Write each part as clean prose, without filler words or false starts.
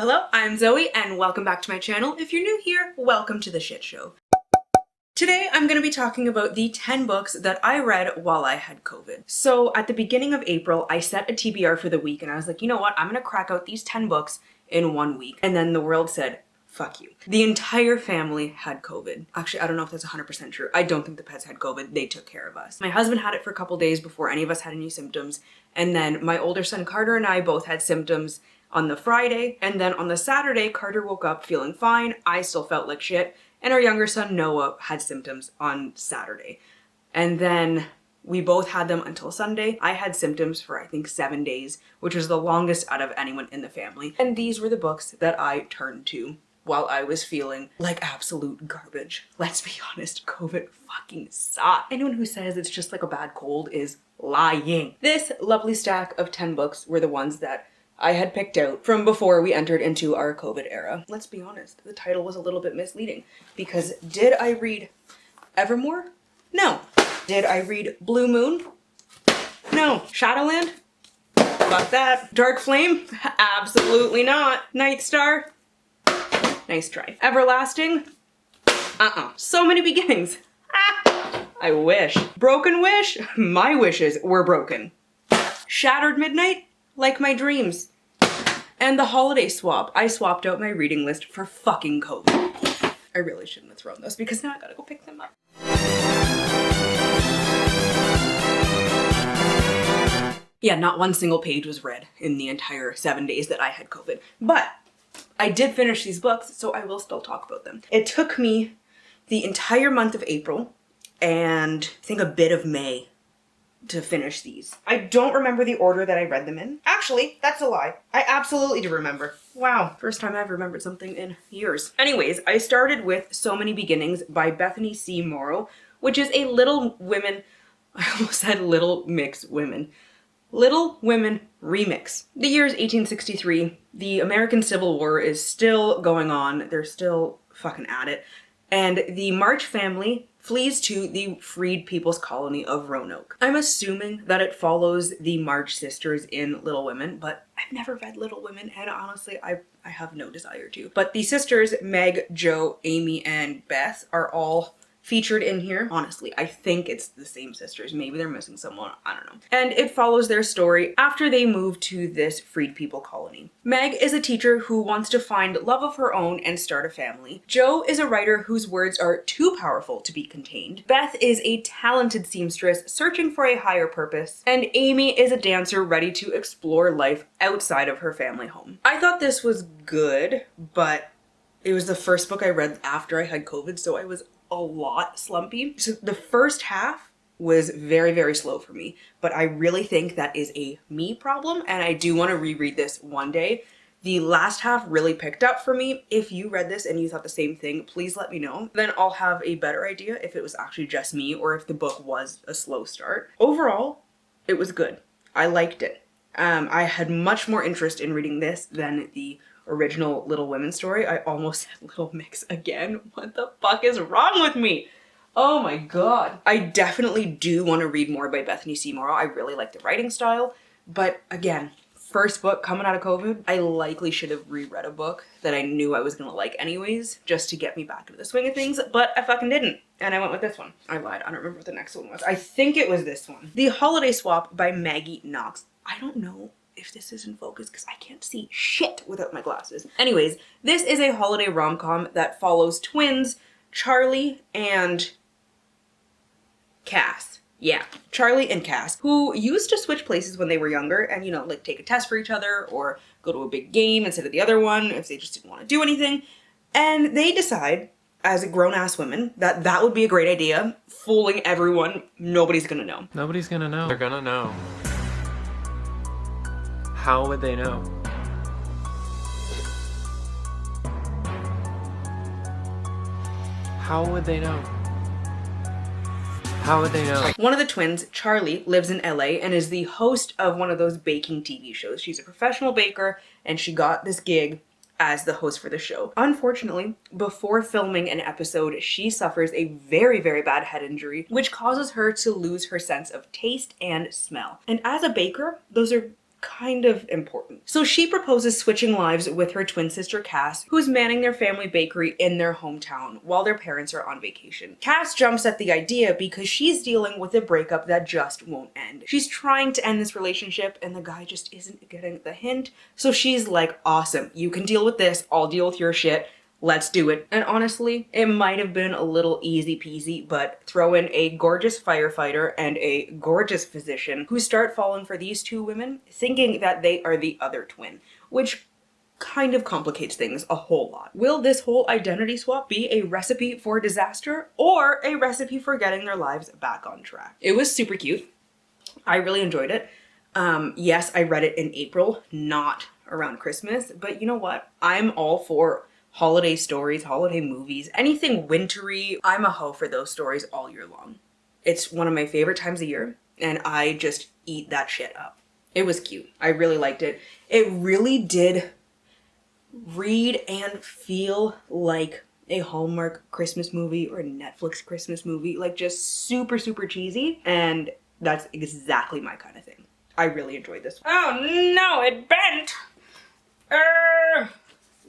Hello, I'm Zoe and welcome back to my channel. If you're new here, welcome to the shit show. Today I'm going to be talking about the 10 books that I read while I had COVID. So at the beginning of April, I set a TBR for the week and I was like, you know what, I'm going to crack out these 10 books in 1 week. And then the world said, fuck you. The entire family had COVID. Actually, I don't know if that's 100% true. I don't think the pets had COVID. They took care of us. My husband had it for a couple days before any of us had any symptoms. And then my older son Carter and I both had symptoms on the Friday. And then on the Saturday, Carter woke up feeling fine. I still felt like shit. And our younger son Noah had symptoms on Saturday. And then we both had them until Sunday. I had symptoms for I think 7 days, which was the longest out of anyone in the family. And these were the books that I turned to while I was feeling like absolute garbage. Let's be honest, COVID fucking sucked. Anyone who says it's just like a bad cold is lying. This lovely stack of 10 books were the ones that I had picked out from before we entered into our COVID era. Let's be honest, the title was a little bit misleading because did I read Evermore? No. Did I read Blue Moon? No. Shadowland? Fuck that. Dark Flame? Absolutely not. Night Star? Nice try. Everlasting? So many beginnings. I wish. Broken Wish? My wishes were broken. Shattered Midnight? Like my dreams. And the Holiday Swap. I swapped out my reading list for fucking COVID. I really shouldn't have thrown those because now I gotta go pick them up. Yeah, not one single page was read in the entire 7 days that I had COVID. But I did finish these books, so I will still talk about them. It took me the entire month of April and I think a bit of May to finish these. I don't remember the order that I read them in. Actually, that's a lie. I absolutely do remember. Wow, first time I've remembered something in years. Anyways, I started with So Many Beginnings by Bethany C. Morrow, which is a Little Women, I almost said Little Mix Women. Little Women remix. The year is 1863. The American Civil War is still going on. They're still fucking at it. And the March family flees to the freed people's colony of Roanoke. I'm assuming that it follows the March sisters in Little Women, but I've never read Little Women and honestly I have no desire to. But the sisters, Meg, Jo, Amy, and Beth are all featured in here. Honestly, I think it's the same sisters. Maybe they're missing someone, I don't know. And it follows their story after they move to this freed people colony. Meg is a teacher who wants to find love of her own and start a family. Jo is a writer whose words are too powerful to be contained. Beth is a talented seamstress searching for a higher purpose. And Amy is a dancer ready to explore life outside of her family home. I thought this was good, but it was the first book I read after I had COVID, so I was a lot slumpy. So the first half was very, very slow for me, but I really think that is a me problem and I do want to reread this one day. The last half really picked up for me. If you read this and you thought the same thing, please let me know. Then I'll have a better idea if it was actually just me or if the book was a slow start. Overall, it was good. I liked it. I had much more interest in reading this than the original Little Women story. I almost said Little Mix again. What the fuck is wrong with me? Oh my god. I definitely do want to read more by Bethany C. Morrow. I really like the writing style. But again, first book coming out of COVID, I likely should have reread a book that I knew I was going to like anyways, just to get me back into the swing of things, but I fucking didn't. And I went with this one. I lied. I don't remember what the next one was. I think it was this one. The Holiday Swap by Maggie Knox. I don't know if this is in focus because I can't see shit without my glasses. Anyways, this is a holiday rom-com that follows twins, Charlie and Cass. Yeah, Charlie and Cass, who used to switch places when they were younger and, you know, like take a test for each other or go to a big game instead of the other one if they just didn't want to do anything. And they decide, as grown-ass women, that that would be a great idea, fooling everyone. Nobody's gonna know. Nobody's gonna know. They're gonna know. How would they know? How would they know? How would they know? One of the twins, Charlie, lives in LA and is the host of one of those baking TV shows. She's a professional baker and she got this gig as the host for the show. Unfortunately, before filming an episode, she suffers a very, very bad head injury, which causes her to lose her sense of taste and smell. And as a baker, those are kind of important. So she proposes switching lives with her twin sister Cass, who's manning their family bakery in their hometown while their parents are on vacation. Cass jumps at the idea because she's dealing with a breakup that just won't end. She's trying to end this relationship and the guy just isn't getting the hint. So she's like, awesome, you can deal with this, I'll deal with your shit. Let's do it. And honestly, it might have been a little easy peasy, but throw in a gorgeous firefighter and a gorgeous physician who start falling for these two women, thinking that they are the other twin, which kind of complicates things a whole lot. Will this whole identity swap be a recipe for disaster or a recipe for getting their lives back on track? It was super cute. I really enjoyed it. Yes, I read it in April, not around Christmas, but you know what? I'm all for holiday stories, holiday movies, anything wintry. I'm a hoe for those stories all year long. It's one of my favorite times of year, and I just eat that shit up. It was cute. I really liked it. It really did read and feel like a Hallmark Christmas movie or a Netflix Christmas movie, like just super, super cheesy, and that's exactly my kind of thing. I really enjoyed this one. Oh no, it bent!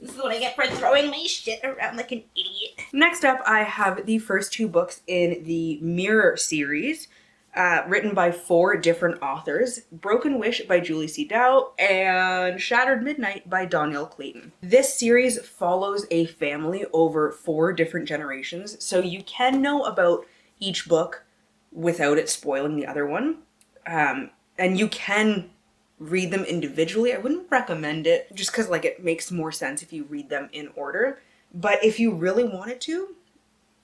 This is what I get for throwing my shit around like an idiot. Next up, I have the first two books in the Mirror series, written by 4 different authors: Broken Wish by Julie C. Dow and Shattered Midnight by Danielle Clayton. This series follows a family over 4 different generations, so you can know about each book without it spoiling the other one. And you can read them individually. I wouldn't recommend it just because like it makes more sense if you read them in order. But if you really wanted to,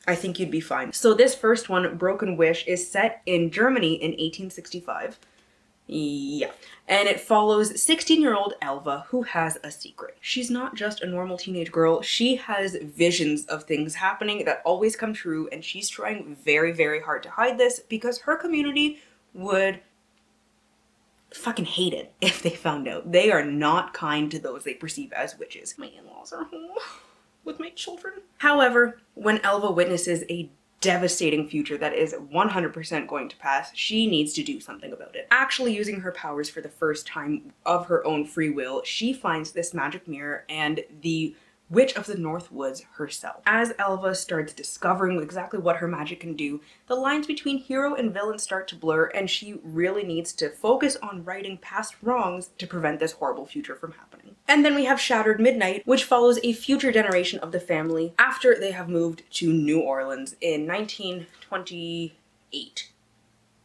I think you'd be fine. So this first one, Broken Wish, is set in Germany in 1865. Yeah. And it follows 16-year-old Elva, who has a secret. She's not just a normal teenage girl. She has visions of things happening that always come true, and she's trying very, very hard to hide this because her community would fucking hate it if they found out. They are not kind to those they perceive as witches. My in-laws are home with my children. However, when Elva witnesses a devastating future that is 100% going to pass, she needs to do something about it. Actually using her powers for the first time of her own free will, she finds this magic mirror and the Witch of the North Woods herself. As Elva starts discovering exactly what her magic can do, the lines between hero and villain start to blur, and she really needs to focus on righting past wrongs to prevent this horrible future from happening. And then we have Shattered Midnight, which follows a future generation of the family after they have moved to New Orleans in 1928.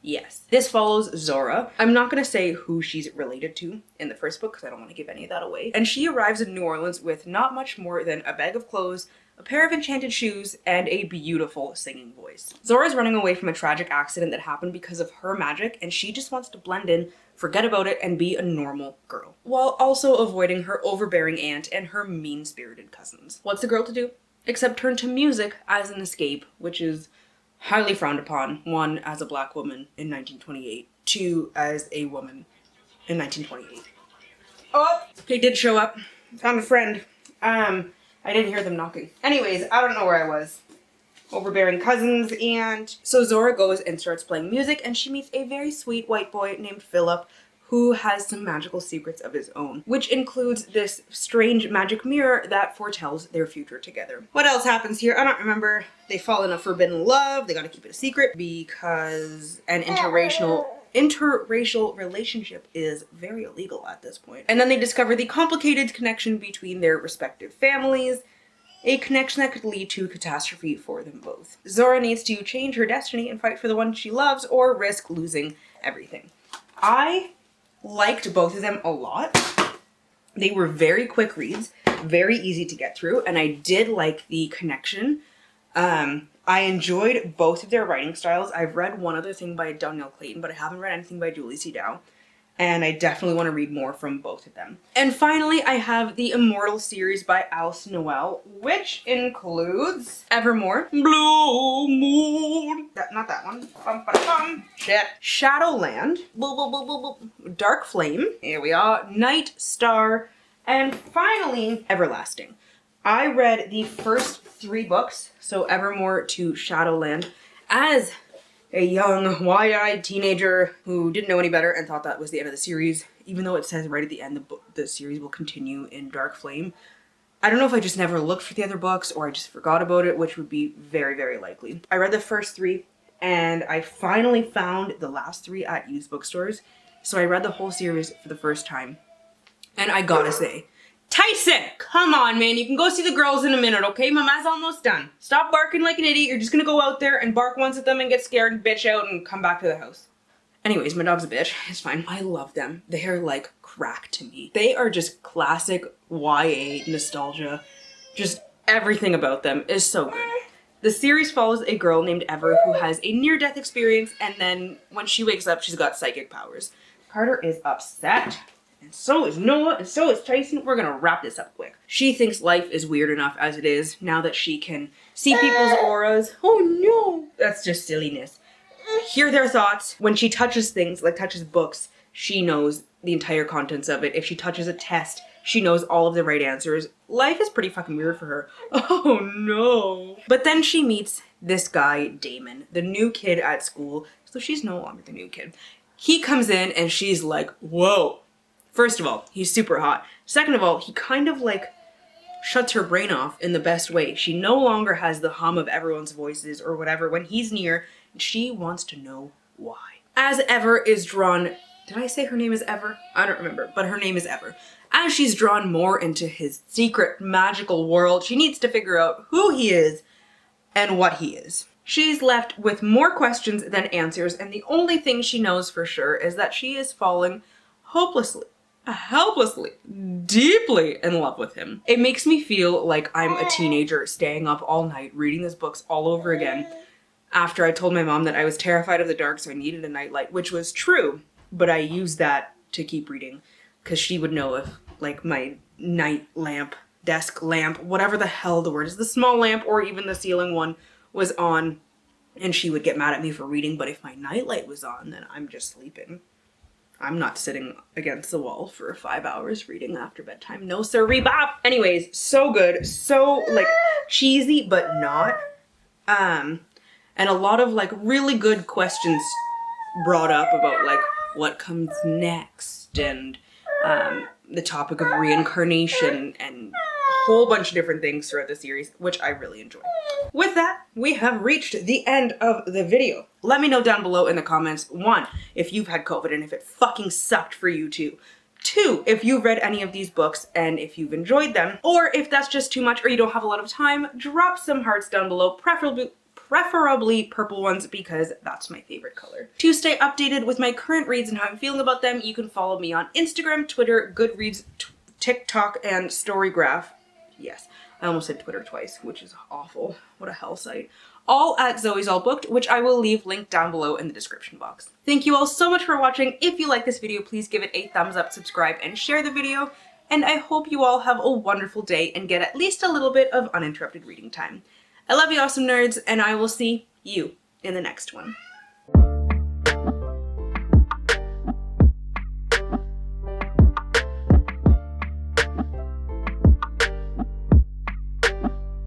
Yes. This follows Zora. I'm not going to say who she's related to in the first book because I don't want to give any of that away. And she arrives in New Orleans with not much more than a bag of clothes, a pair of enchanted shoes, and a beautiful singing voice. Zora's running away from a tragic accident that happened because of her magic, and she just wants to blend in, forget about it, and be a normal girl, while also avoiding her overbearing aunt and her mean-spirited cousins. What's the girl to do? Except turn to music as an escape, which is highly frowned upon, 1, as a black woman in 1928, 2, as a woman in 1928. Oh, they did show up. Found a friend. I didn't hear them knocking. Anyways, I don't know where I was. Overbearing cousins, and so Zora goes and starts playing music, and she meets a very sweet white boy named Philip, who has some magical secrets of his own, which includes this strange magic mirror that foretells their future together. What else happens here? I don't remember. They fall in a forbidden love. They gotta keep it a secret because an interracial relationship is very illegal at this point. And then they discover the complicated connection between their respective families, a connection that could lead to catastrophe for them both. Zora needs to change her destiny and fight for the one she loves or risk losing everything. I liked both of them a lot. They were very quick reads, very easy to get through, and I did like the connection. I enjoyed both of their writing styles. I've read one other thing by Danielle Clayton, but I haven't read anything by Julie C. Dow, and I definitely want to read more from both of them. And finally, I have the Immortal series by Alice Noel, which includes Evermore, Blue Moon, not that one, shit, Shadowland, Dark Flame, here we are, Night Star, and finally, Everlasting. I read the first 3 books, so Evermore to Shadowland, as a young, wide-eyed teenager who didn't know any better and thought that was the end of the series. even though it says right at the end the series will continue in Dark Flame, I don't know if I just never looked for the other books or I just forgot about it, which would be very, very likely. I read the first 3 and I finally found the last 3 at used bookstores. So I read the whole series for the first time. And I gotta say, Tyson, come on, man. You can go see the girls in a minute, okay? Mama's almost done. Stop barking like an idiot. You're just gonna go out there and bark once at them and get scared and bitch out and come back to the house. Anyways, my dog's a bitch. It's fine. I love them. They are like crack to me. They are just classic YA nostalgia. Just everything about them is so good. The series follows a girl named Ever who has a near-death experience, and then when she wakes up, she's got psychic powers. Carter is upset, and so is Noah, and so is Tyson. We're gonna wrap this up quick. She thinks life is weird enough as it is, now that she can see people's auras. Oh no! That's just silliness. Hear their thoughts. When she touches things, like touches books, she knows the entire contents of it. If she touches a test, she knows all of the right answers. Life is pretty fucking weird for her. Oh no. But then she meets this guy, Damon, the new kid at school. So she's no longer the new kid. He comes in and she's like, whoa. First of all, he's super hot. Second of all, he kind of like shuts her brain off in the best way. She no longer has the hum of everyone's voices or whatever when he's near. She wants to know why. As Ever is drawn, did I say her name is Ever? I don't remember, but her name is Ever. As she's drawn more into his secret magical world, she needs to figure out who he is and what he is. She's left with more questions than answers, and the only thing she knows for sure is that she is falling hopelessly, helplessly, deeply in love with him. It makes me feel like I'm a teenager staying up all night reading these books all over again after I told my mom that I was terrified of the dark, so I needed a nightlight, which was true, but I used that to keep reading because she would know if like my night lamp, desk lamp, whatever the hell the word is, the small lamp or even the ceiling one was on, and she would get mad at me for reading. But if my nightlight was on, then I'm just sleeping. I'm not sitting against the wall for 5 hours reading after bedtime. No sirree bop. Anyways, so good. So like cheesy, but not. And a lot of like really good questions brought up about like what comes next and the topic of reincarnation and a whole bunch of different things throughout the series, which I really enjoy. With that, we have reached the end of the video. Let me know down below in the comments, 1, if you've had COVID and if it fucking sucked for you too. 2, if you've read any of these books and if you've enjoyed them, or if that's just too much or you don't have a lot of time, drop some hearts down below, preferably purple ones because that's my favorite color. To stay updated with my current reads and how I'm feeling about them, you can follow me on Instagram, Twitter, Goodreads, TikTok, and Storygraph. Yes, I almost said Twitter twice, which is awful. What a hell site. All at Zoe's All Booked, which I will leave linked down below in the description box. Thank you all so much for watching. If you like this video, please give it a thumbs up, subscribe, and share the video. And I hope you all have a wonderful day and get at least a little bit of uninterrupted reading time. I love you awesome nerds, and I will see you in the next one.